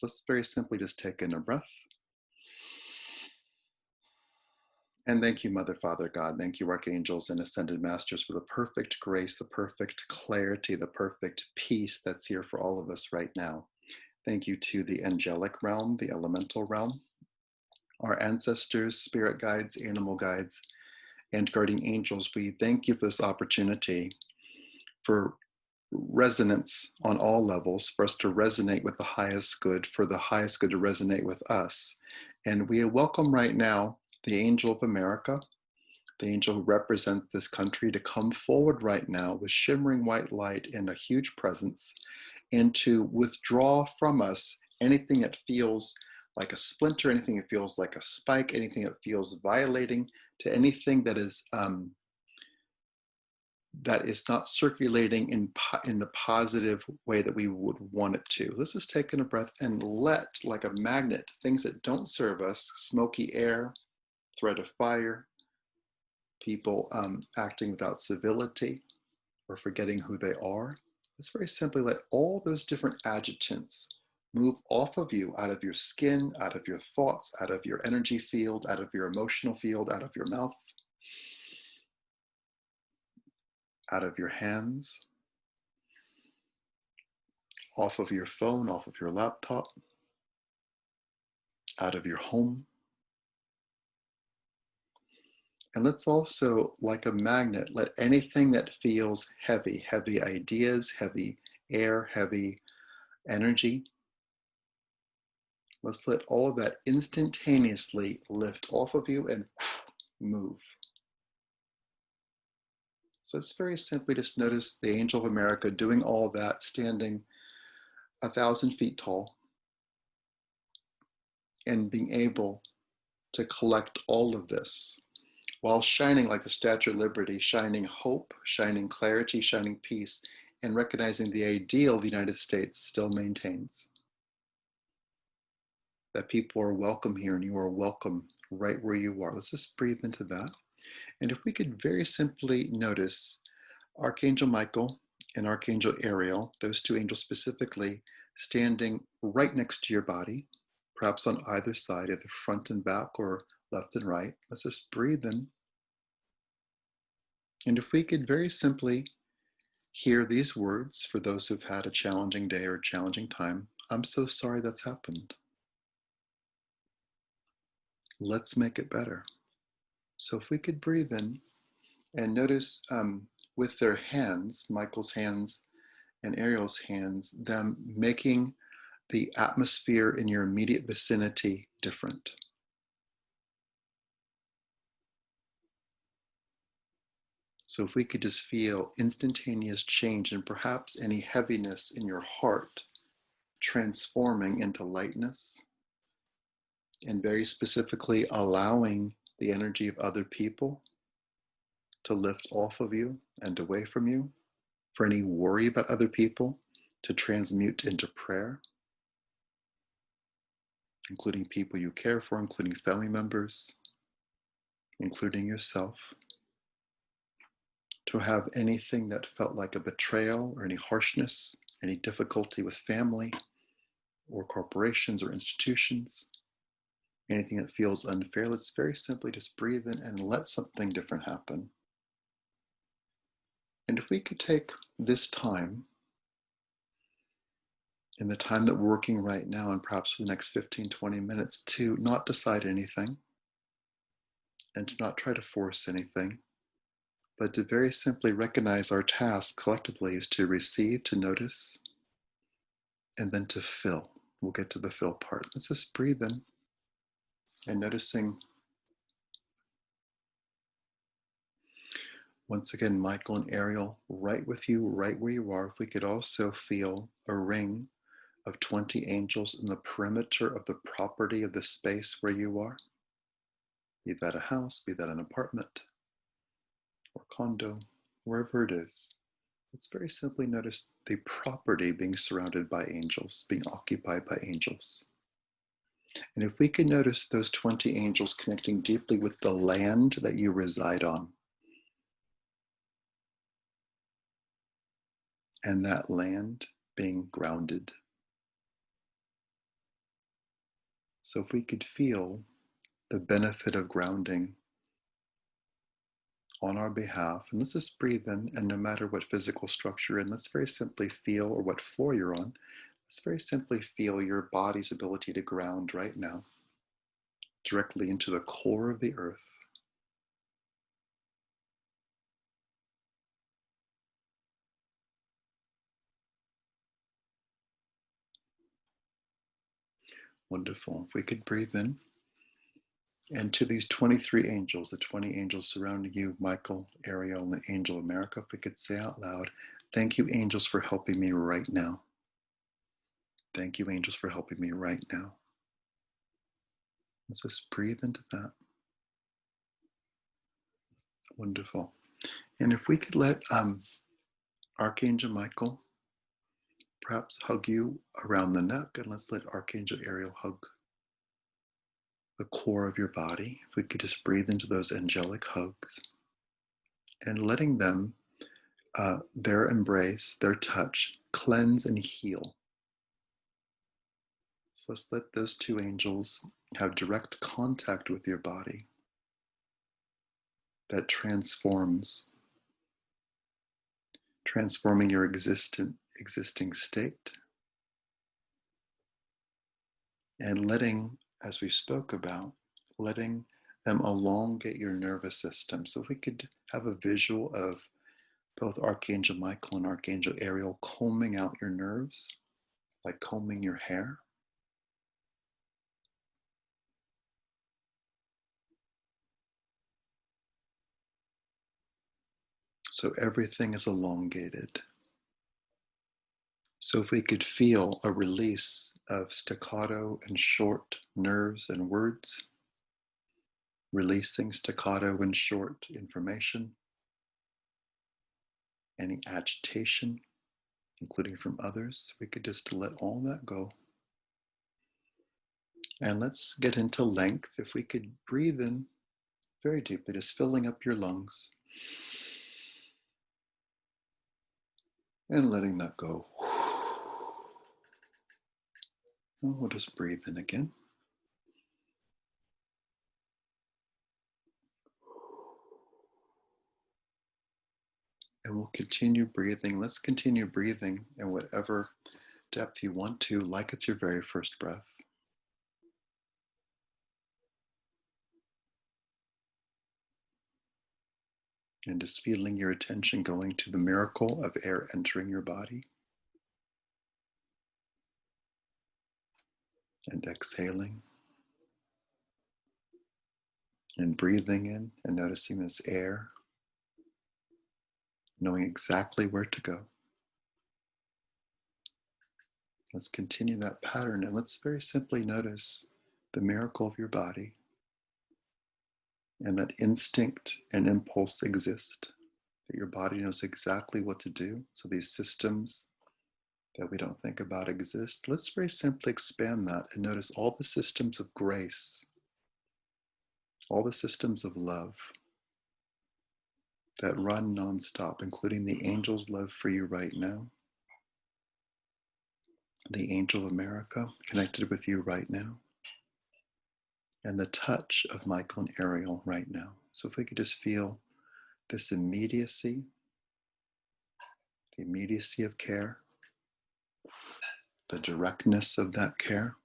let's very simply just take in a breath. And thank you, Mother, Father, God. Thank you, archangels and ascended masters, for the perfect grace, the perfect clarity, the perfect peace that's here for all of us right now. Thank you to the angelic realm, the elemental realm, our ancestors, spirit guides, animal guides, and guardian angels. We thank you for this opportunity for resonance on all levels, for us to resonate with the highest good, for the highest good to resonate with us. And we welcome right now the angel of America, the angel who represents this country, to come forward right now with shimmering white light and a huge presence, and to withdraw from us anything that feels like a splinter, anything that feels like a spike, anything that feels violating, to anything that is not circulating in the positive way that we would want it to. Let's just take in a breath and let, like a magnet, things that don't serve us, smoky air, threat of fire, people acting without civility or forgetting who they are. Let's very simply let all those different adjutants move off of you, out of your skin, out of your thoughts, out of your energy field, out of your emotional field, out of your mouth, out of your hands, off of your phone, off of your laptop, out of your home. And let's also, like a magnet, let anything that feels heavy, heavy ideas, heavy air, heavy energy, let's let all of that instantaneously lift off of you and move. So it's very simply just notice the angel of America doing all that, standing 1,000 feet tall and being able to collect all of this while shining like the Statue of Liberty, shining hope, shining clarity, shining peace, and recognizing the ideal the United States still maintains. That people are welcome here and you are welcome right where you are. Let's just breathe into that. And if we could very simply notice Archangel Michael and Archangel Ariel, those two angels specifically, standing right next to your body, perhaps on either side, either front and back or left and right. Let's just breathe in. And if we could very simply hear these words for those who've had a challenging day or a challenging time, I'm so sorry that's happened. Let's make it better. So if we could breathe in and notice with their hands, Michael's hands and Ariel's hands, them making the atmosphere in your immediate vicinity different. So if we could just feel instantaneous change and perhaps any heaviness in your heart transforming into lightness, and very specifically allowing the energy of other people to lift off of you and away from you, for any worry about other people to transmute into prayer, including people you care for, including family members, including yourself, to have anything that felt like a betrayal or any harshness, any difficulty with family or corporations or institutions, anything that feels unfair. Let's very simply just breathe in and let something different happen. And if we could take this time, in the time that we're working right now, and perhaps for the next 15, 20 minutes, to not decide anything and to not try to force anything, but to very simply recognize our task collectively is to receive, to notice, and then to fill. We'll get to the fill part. Let's just breathe in and noticing, once again, Michael and Ariel right with you, right where you are. If we could also feel a ring of 20 angels in the perimeter of the property of the space where you are, be that a house, be that an apartment or condo, wherever it is. Let's very simply notice the property being surrounded by angels, being occupied by angels. And if we can notice those 20 angels connecting deeply with the land that you reside on, and that land being grounded, So if we could feel the benefit of grounding on our behalf, and let's just breathe in, and no matter what physical structure you're in, let's very simply feel, or what floor you're on, let's very simply feel your body's ability to ground right now directly into the core of the earth. Wonderful. If we could breathe in, and to these 23 angels, the 20 angels surrounding you, Michael, Ariel, and Angel America, if we could say out loud, thank you, angels, for helping me right now. Thank you, angels, for helping me right now. Let's just breathe into that. Wonderful. And if we could let Archangel Michael perhaps hug you around the neck, and let's let Archangel Ariel hug the core of your body. If we could just breathe into those angelic hugs and letting them, their embrace, their touch, cleanse and heal. So let's let those two angels have direct contact with your body that transforming your existing state, and letting, as we spoke about, letting them elongate your nervous system. So if we could have a visual of both Archangel Michael and Archangel Ariel combing out your nerves, like combing your hair. So everything is elongated. So if we could feel a release of staccato and short nerves and words, releasing staccato and short information, any agitation, including from others, we could just let all that go. And let's get into length. If we could breathe in very deeply, just filling up your lungs and letting that go. And we'll just breathe in again. And we'll continue breathing. Let's continue breathing in whatever depth you want to, like it's your very first breath. And just feeling your attention going to the miracle of air entering your body. And exhaling. And breathing in and noticing this air, knowing exactly where to go. Let's continue that pattern, and let's very simply notice the miracle of your body, and that instinct and impulse exist, that your body knows exactly what to do. So these systems that we don't think about exist. Let's very simply expand that and notice all the systems of grace, all the systems of love that run nonstop, including the angel's love for you right now, the angel of America connected with you right now, and the touch of Michael and Ariel right now. So if we could just feel this immediacy, the immediacy of care, the directness of that care,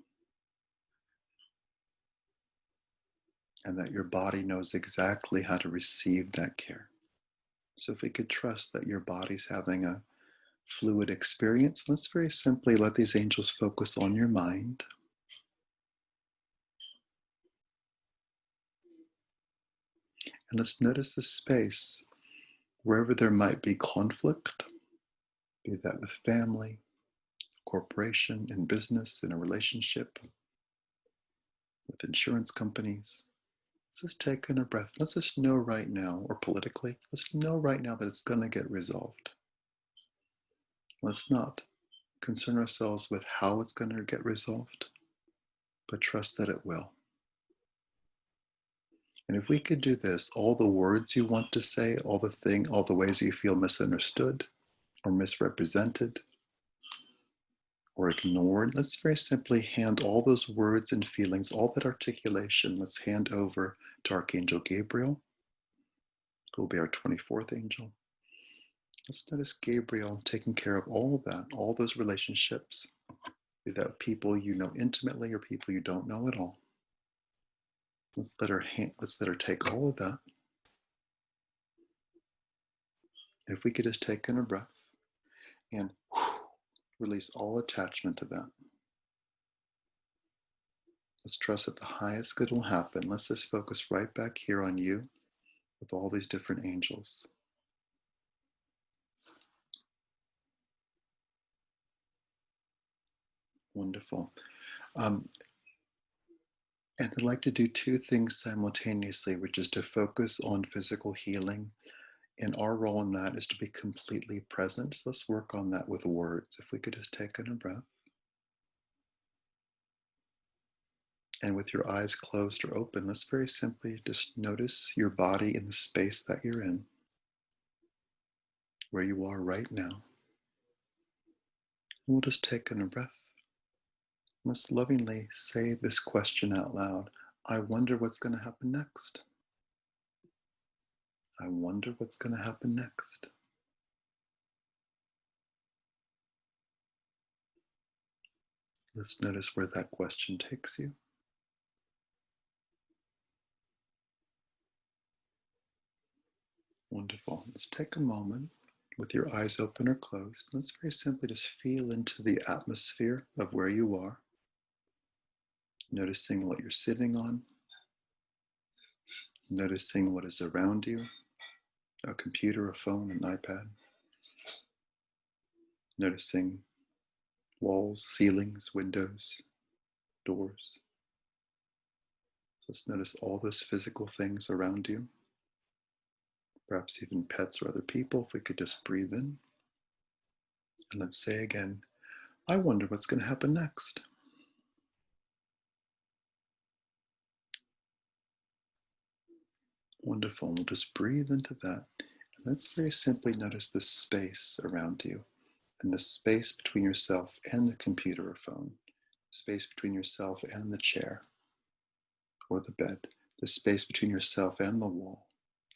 and that your body knows exactly how to receive that care. So if we could trust that your body's having a fluid experience, let's very simply let these angels focus on your mind. And let's notice the space wherever there might be conflict, be that with family, corporation, in business, in a relationship, with insurance companies. Let's just take in a breath. Let's just know right now, or politically, let's know right now that it's going to get resolved. Let's not concern ourselves with how it's going to get resolved, but trust that it will. And if we could do this, all the words you want to say, all the ways you feel misunderstood or misrepresented, or ignored, let's very simply hand all those words and feelings, all that articulation, let's hand over to Archangel Gabriel, who will be our 24th angel. Let's notice Gabriel taking care of all of that, all those relationships, be that people you know intimately or people you don't know at all. Let's let her take all of that. If we could just take in a breath and release all attachment to that. Let's trust that the highest good will happen. Let's just focus right back here on you with all these different angels. Wonderful. And I'd like to do two things simultaneously, which is to focus on physical healing. And our role in that is to be completely present. So let's work on that with words. If we could just take in a breath. And with your eyes closed or open, let's very simply just notice your body in the space that you're in, where you are right now. And we'll just take in a breath. Let's lovingly say this question out loud. I wonder what's going to happen next. I wonder what's going to happen next. Let's notice where that question takes you. Wonderful. Let's take a moment with your eyes open or closed. Let's very simply just feel into the atmosphere of where you are, noticing what you're sitting on, noticing what is around you, a computer, a phone, an iPad, noticing walls, ceilings, windows, doors. Let's notice all those physical things around you, perhaps even pets or other people. If we could just breathe in. And let's say again, I wonder what's going to happen next. Wonderful. We'll just breathe into that. And let's very simply notice the space around you and the space between yourself and the computer or phone, space between yourself and the chair or the bed, the space between yourself and the wall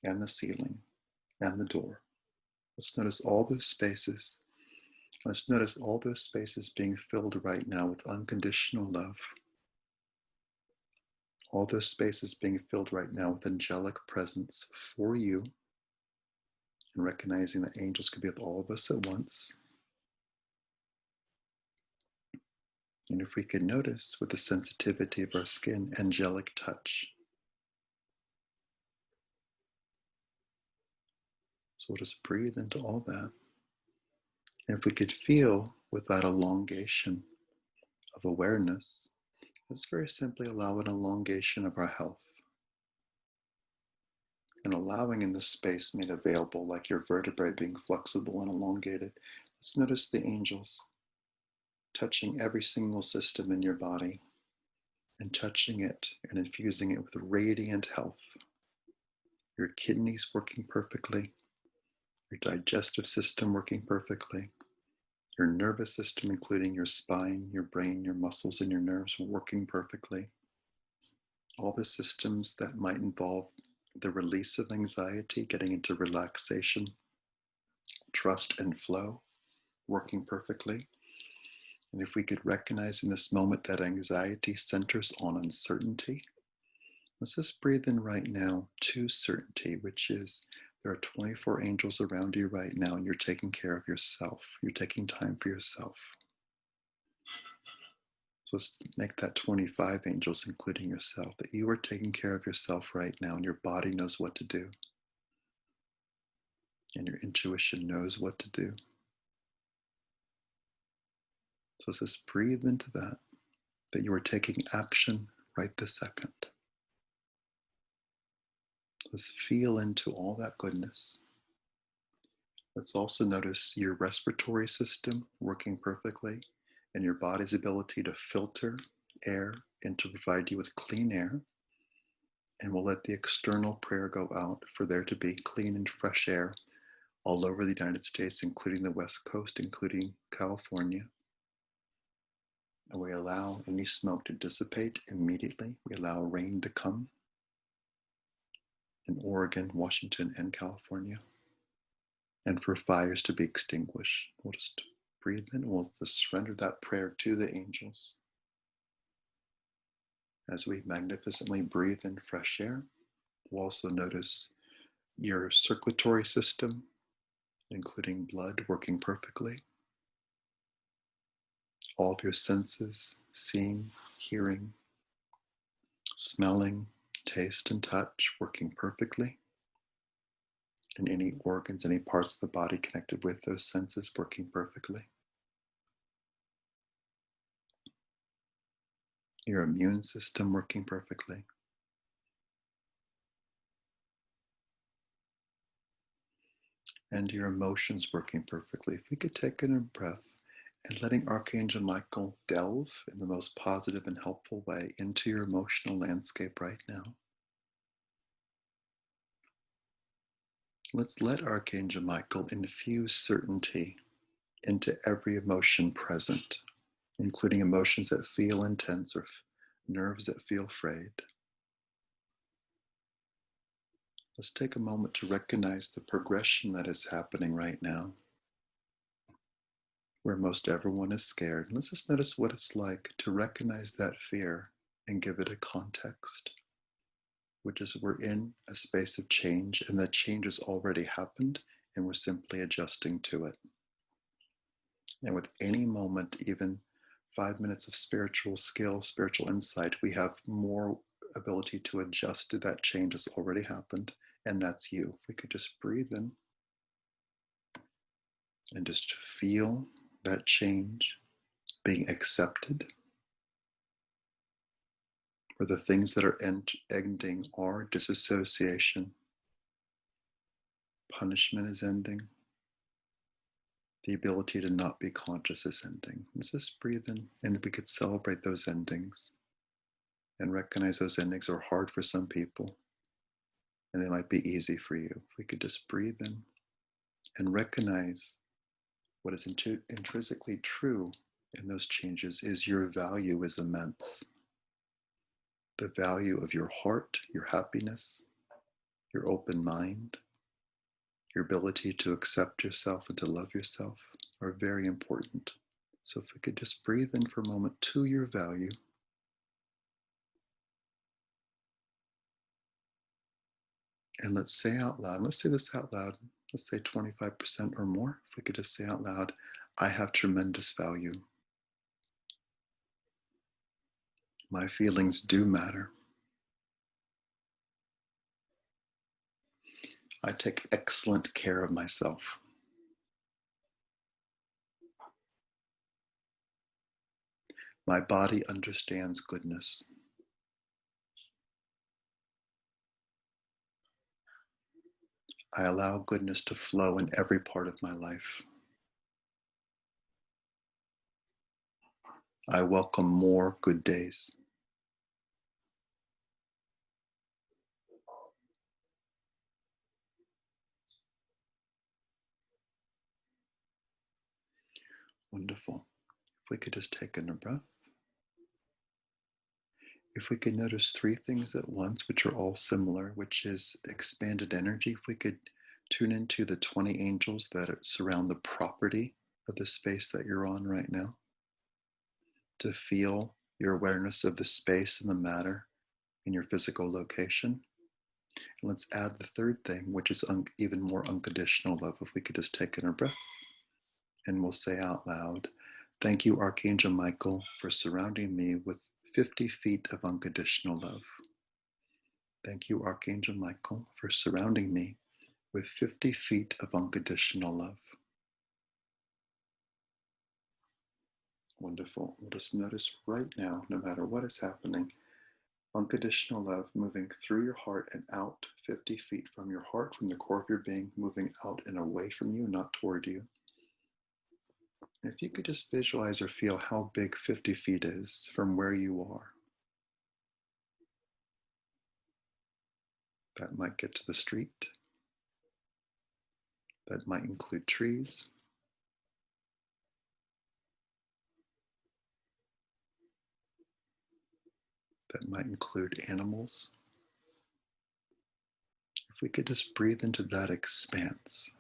and the ceiling and the door. Let's notice all those spaces. Let's notice all those spaces being filled right now with unconditional love. All those spaces being filled right now with angelic presence for you, and recognizing that angels could be with all of us at once. And if we could notice with the sensitivity of our skin, angelic touch. So we'll just breathe into all that. And if we could feel with that elongation of awareness, let's very simply allow an elongation of our health. And allowing in the space made available, like your vertebrae being flexible and elongated. Let's notice the angels touching every single system in your body and touching it and infusing it with radiant health. Your kidneys working perfectly, your digestive system working perfectly, your nervous system, including your spine, your brain, your muscles, and your nerves working perfectly. All the systems that might involve the release of anxiety, getting into relaxation, trust, and flow, working perfectly. And if we could recognize in this moment that anxiety centers on uncertainty, let's just breathe in right now to certainty, which is there are 24 angels around you right now, and you're taking care of yourself. You're taking time for yourself. So let's make that 25 angels, including yourself, that you are taking care of yourself right now, and your body knows what to do. And your intuition knows what to do. So let's just breathe into that you are taking action right this second. Let's feel into all that goodness. Let's also notice your respiratory system working perfectly and your body's ability to filter air and to provide you with clean air. And we'll let the external prayer go out for there to be clean and fresh air all over the United States, including the West Coast, including California. And we allow any smoke to dissipate immediately. We allow rain to come in Oregon, Washington, and California, and for fires to be extinguished. We'll just breathe in. We'll just surrender that prayer to the angels. As we magnificently breathe in fresh air, we'll also notice your circulatory system, including blood, working perfectly. All of your senses, seeing, hearing, smelling, taste, and touch, working perfectly. And any organs, any parts of the body connected with those senses working perfectly. Your immune system working perfectly. And your emotions working perfectly. If we could take in a breath and letting Archangel Michael delve in the most positive and helpful way into your emotional landscape right now. Let's let Archangel Michael infuse certainty into every emotion present, including emotions that feel intense or nerves that feel frayed. Let's take a moment to recognize the progression that is happening right now, where most everyone is scared. Let's just notice what it's like to recognize that fear and give it a context, which is we're in a space of change and that change has already happened and we're simply adjusting to it. And with any moment, even 5 minutes of spiritual skill, spiritual insight, we have more ability to adjust to that change that's already happened, and that's you. If we could just breathe in and just feel that change being accepted, where the things that are ending are disassociation, punishment is ending, the ability to not be conscious is ending. Let's just breathe in, and we could celebrate those endings and recognize those endings are hard for some people and they might be easy for you. If we could just breathe in and recognize what is intrinsically true in those changes is your value is immense. The value of your heart, your happiness, your open mind, your ability to accept yourself and to love yourself are very important. So if we could just breathe in for a moment to your value. And let's say out loud, let's say this out loud, let's say 25% or more. If we could just say out loud, I have tremendous value. My feelings do matter. I take excellent care of myself. My body understands goodness. I allow goodness to flow in every part of my life. I welcome more good days. Wonderful. If we could just take in a breath. If we could notice three things at once, which are all similar, which is expanded energy. If we could tune into the 20 angels that surround the property of the space that you're on right now, to feel your awareness of the space and the matter in your physical location. And let's add the third thing, which is even more unconditional love. If we could just take in a breath and we'll say out loud, thank you, Archangel Michael, for surrounding me with 50 feet of unconditional love. Thank you, Archangel Michael, for surrounding me with 50 feet of unconditional love. Wonderful. We'll just notice right now, no matter what is happening, unconditional love moving through your heart and out 50 feet from your heart, from the core of your being, moving out and away from you, not toward you. And if you could just visualize or feel how big 50 feet is from where you are. That might get to the street. That might include trees. That might include animals. If we could just breathe into that expanse.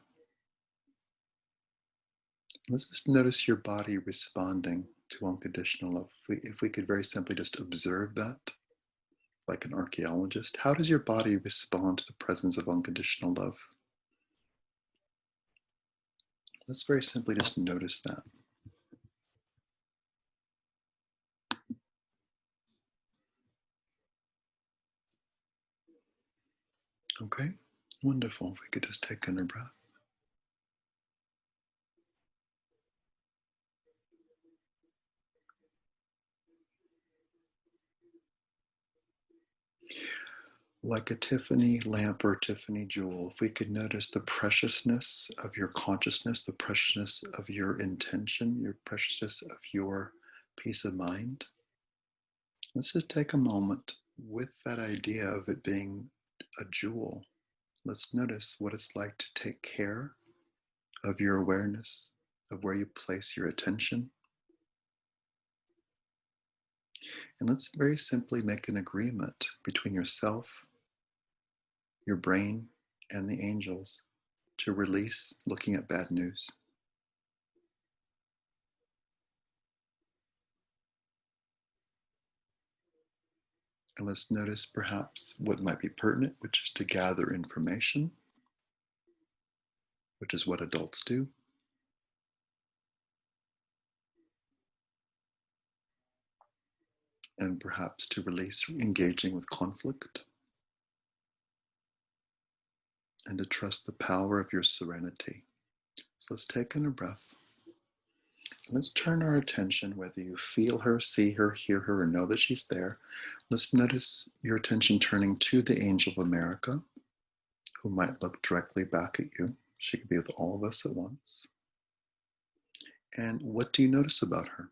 Let's just notice your body responding to unconditional love. If we could very simply just observe that, like an archaeologist, how does your body respond to the presence of unconditional love? Let's very simply just notice that. Okay, wonderful. If we could just take in a breath. Like a Tiffany lamp or Tiffany jewel, if we could notice the preciousness of your consciousness, the preciousness of your intention, your preciousness of your peace of mind, let's just take a moment with that idea of it being a jewel. Let's notice what it's like to take care of your awareness, of where you place your attention. And let's very simply make an agreement between yourself, your brain, and the angels to release looking at bad news. And let's notice perhaps what might be pertinent, which is to gather information, which is what adults do. And perhaps to release engaging with conflict and to trust the power of your serenity. So let's take in a breath. Let's turn our attention, whether you feel her, see her, hear her, or know that she's there. Let's notice your attention turning to the angel of America, who might look directly back at you. She could be with all of us at once. And what do you notice about her?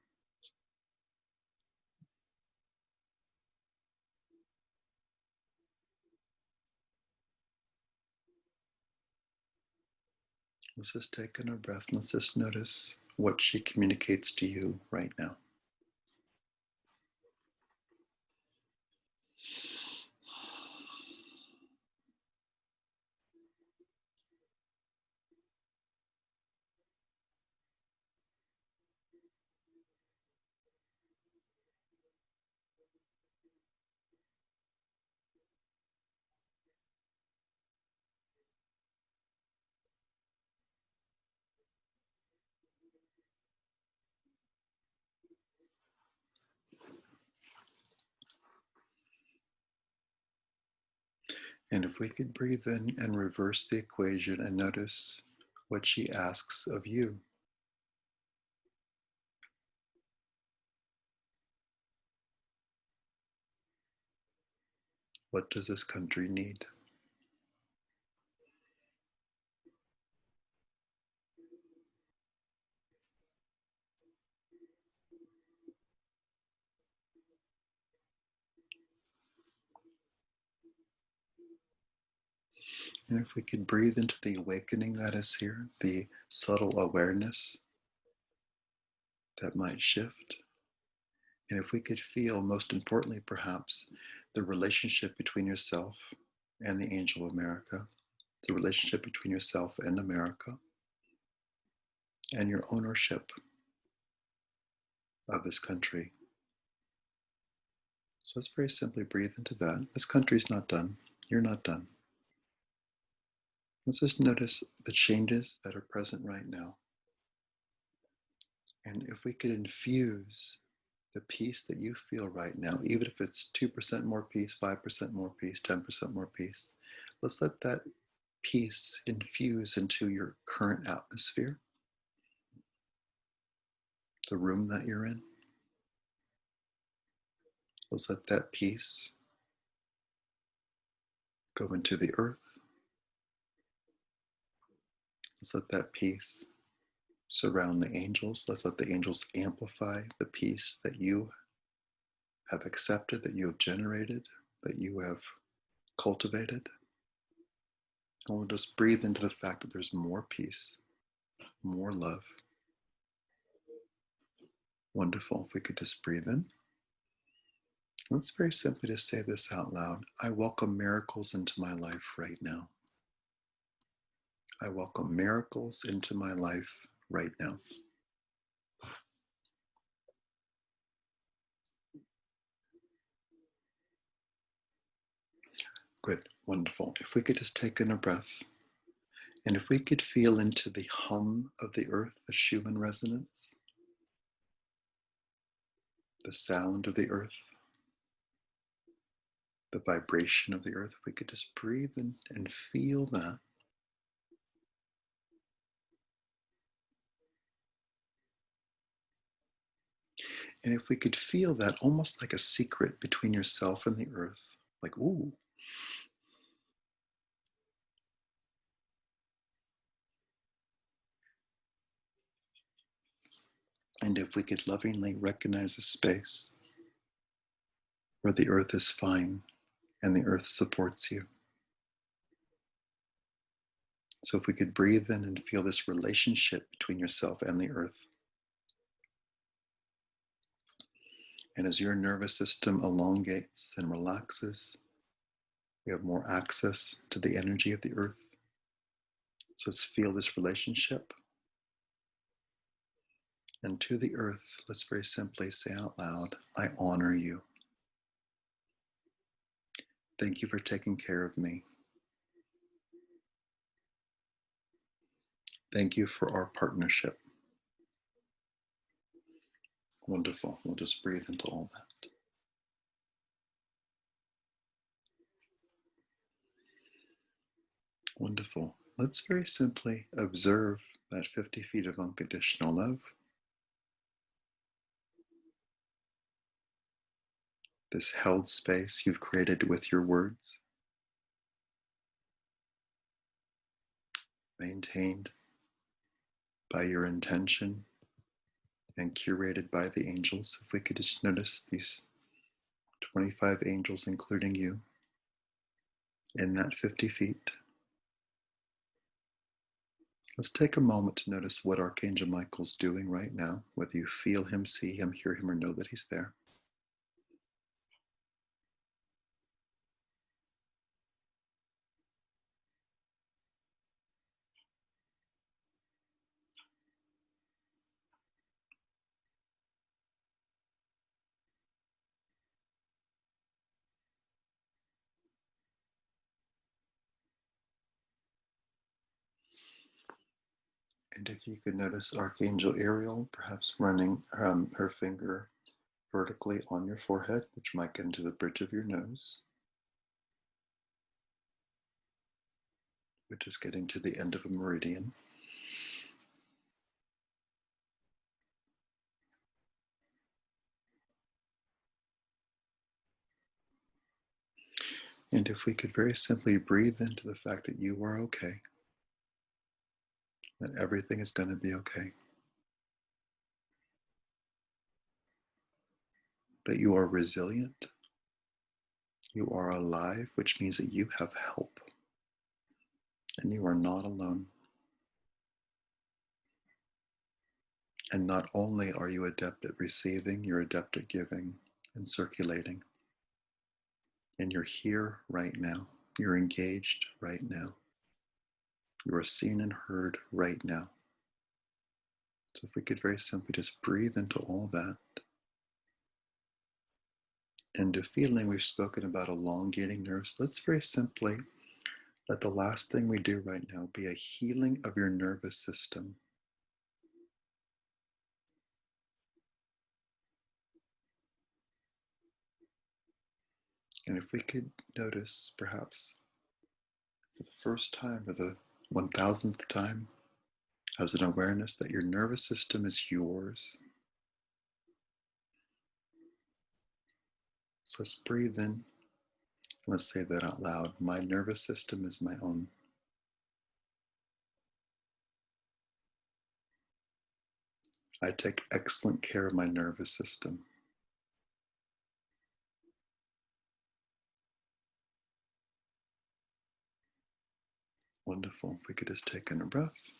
Let's just take in a breath. Let's just notice what she communicates to you right now. And if we could breathe in and reverse the equation and notice what she asks of you. What does this country need? And if we could breathe into the awakening that is here, the subtle awareness that might shift. And if we could feel, most importantly, perhaps, the relationship between yourself and the angel of America, the relationship between yourself and America, and your ownership of this country. So let's very simply breathe into that. This country's not done. You're not done. Let's just notice the changes that are present right now. And if we could infuse the peace that you feel right now, even if it's 2% more peace, 5% more peace, 10% more peace, let's let that peace infuse into your current atmosphere, the room that you're in. Let's let that peace go into the earth. Let's let that peace surround the angels. Let's let the angels amplify the peace that you have accepted, that you have generated, that you have cultivated. And we'll just breathe into the fact that there's more peace, more love. Wonderful. If we could just breathe in Let's very simply just say this out loud. I welcome miracles into my life right now. I welcome miracles into my life right now. Good, wonderful. If we could just take in a breath, and if we could feel into the hum of the earth, the Schumann resonance, the sound of the earth, the vibration of the earth, if we could just breathe in and feel that. And if we could feel that almost like a secret between yourself and the earth, like, ooh. And if we could lovingly recognize a space where the earth is fine and the earth supports you. So if we could breathe in and feel this relationship between yourself and the earth. And as your nervous system elongates and relaxes, we have more access to the energy of the earth. So let's feel this relationship. And to the earth, let's very simply say out loud, I honor you. Thank you for taking care of me. Thank you for our partnership. Wonderful. We'll just breathe into all that. Wonderful. Let's very simply observe that 50 feet of unconditional love. This held space you've created with your words, maintained by your intention and curated by the angels. If we could just notice these 25 angels, including you, in that 50 feet. Let's take a moment to notice what Archangel Michael's doing right now, whether you feel him, see him, hear him, or know that he's there. And if you could notice Archangel Ariel perhaps running her finger vertically on your forehead, which might get into the bridge of your nose, which is getting to the end of a meridian. And if we could very simply breathe into the fact that you are okay, that everything is going to be okay, that you are resilient, you are alive, which means that you have help, and you are not alone. And not only are you adept at receiving, you're adept at giving and circulating. And you're here right now. You're engaged right now. You are seen and heard right now. So if we could very simply just breathe into all that. And to feeling we've spoken about elongating nerves, let's very simply let the last thing we do right now be a healing of your nervous system. And if we could notice, perhaps for the first time or the 1000th time, as an awareness that your nervous system is yours. So let's breathe in. Let's say that out loud. My nervous system is my own. I take excellent care of my nervous system. Wonderful. If we could just take in a breath.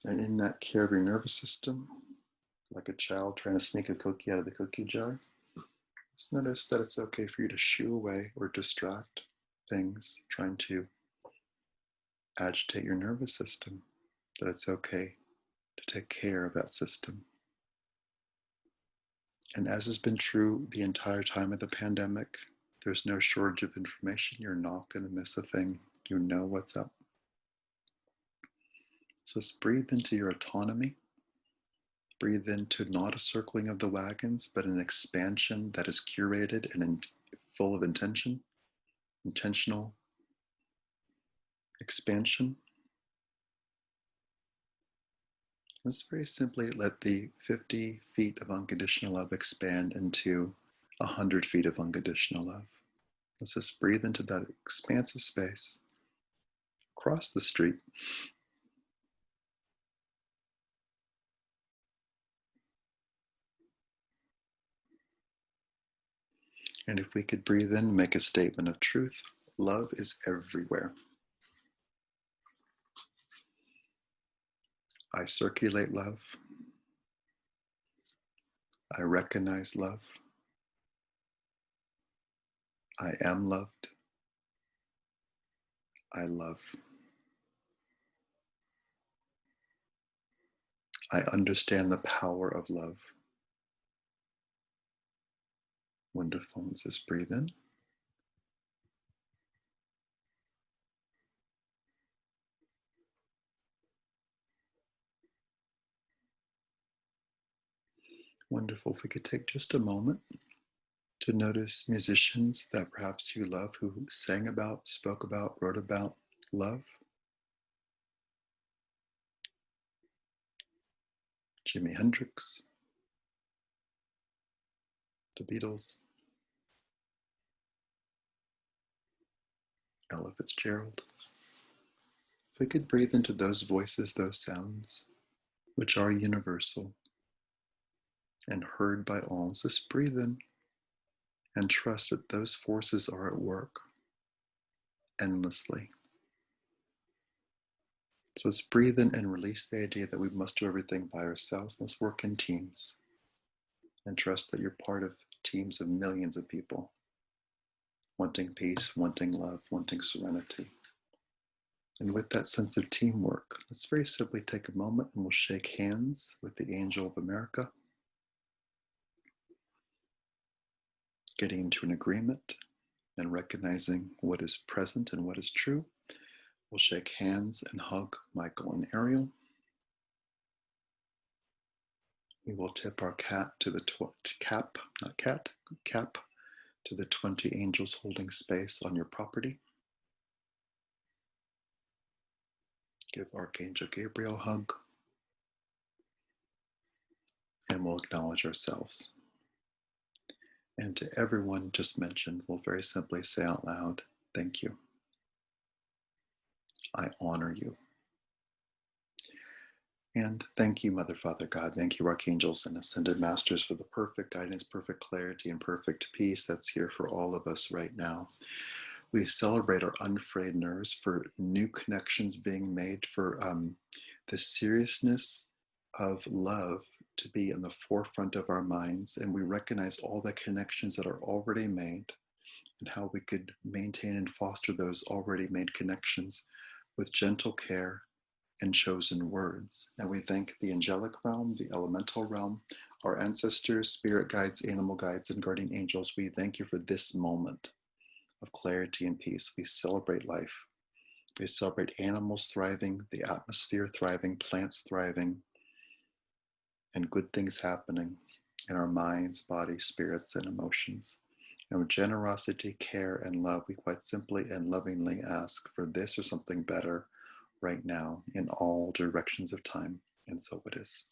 And in that care of your nervous system, like a child trying to sneak a cookie out of the cookie jar, Just notice that it's okay for you to shoo away or distract things trying to agitate your nervous system, that it's okay to take care of that system. And as has been true the entire time of the pandemic, there's no shortage of information. You're not going to miss a thing. You know what's up. So just breathe into your autonomy. Breathe into not a circling of the wagons, but an expansion that is curated and full of intention, intentional expansion. Let's very simply let the 50 feet of unconditional love expand into 100 feet of unconditional love. Let's just breathe into that expansive space across the street. And if we could breathe in, make a statement of truth, love is everywhere. I circulate love. I recognize love. I am loved. I love. I understand the power of love. Wonderful. Let's just breathe in. Wonderful. If we could take just a moment to notice musicians that perhaps you love who sang about, spoke about, wrote about love. Jimi Hendrix, the Beatles, Ella Fitzgerald. If we could breathe into those voices, those sounds, which are universal and heard by all, just breathe in and trust that those forces are at work endlessly. So let's breathe in and release the idea that we must do everything by ourselves. Let's work in teams and trust that you're part of teams of millions of people wanting peace, wanting love, wanting serenity. And with that sense of teamwork, let's very simply take a moment and we'll shake hands with the Angel of America, getting into an agreement and recognizing what is present and what is true. We'll shake hands and hug Michael and Ariel. We will tip our cap to the 20 angels holding space on your property. Give Archangel Gabriel a hug. And we'll acknowledge ourselves. And to everyone just mentioned, we'll very simply say out loud, thank you. I honor you. And thank you, Mother, Father, God. Thank you, Archangels and Ascended Masters, for the perfect guidance, perfect clarity, and perfect peace that's here for all of us right now. We celebrate our unfrayed nerves for new connections being made, for the seriousness of love to be in the forefront of our minds. And we recognize all the connections that are already made and how we could maintain and foster those already made connections with gentle care and chosen words. And we thank the angelic realm, the elemental realm, our ancestors, spirit guides, animal guides, and guardian angels. We thank you for this moment of clarity and peace. We celebrate life. We celebrate animals thriving, the atmosphere thriving, plants thriving, and good things happening in our minds, bodies, spirits, and emotions. And with generosity, care, and love, we quite simply and lovingly ask for this or something better right now in all directions of time. And so it is.